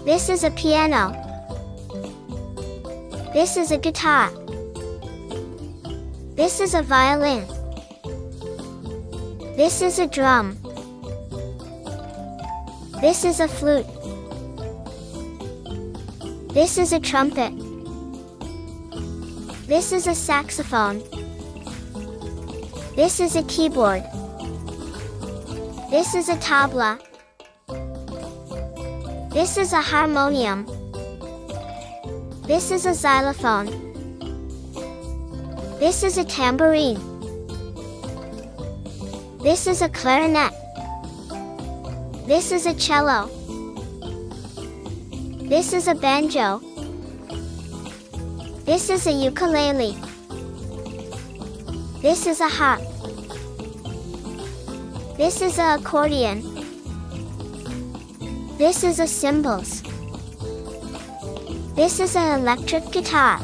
This is a piano. This is a guitar. This is a violin. This is a drum. This is a flute. This is a trumpet. This is a saxophone. This is a keyboard. This is a tabla. This is a harmonium. This is a xylophone. This is a tambourine. This is a clarinet. This is a cello. This is a banjo. This is a ukulele. This is a harp. This is an accordion. This is a cymbals. This is an electric guitar.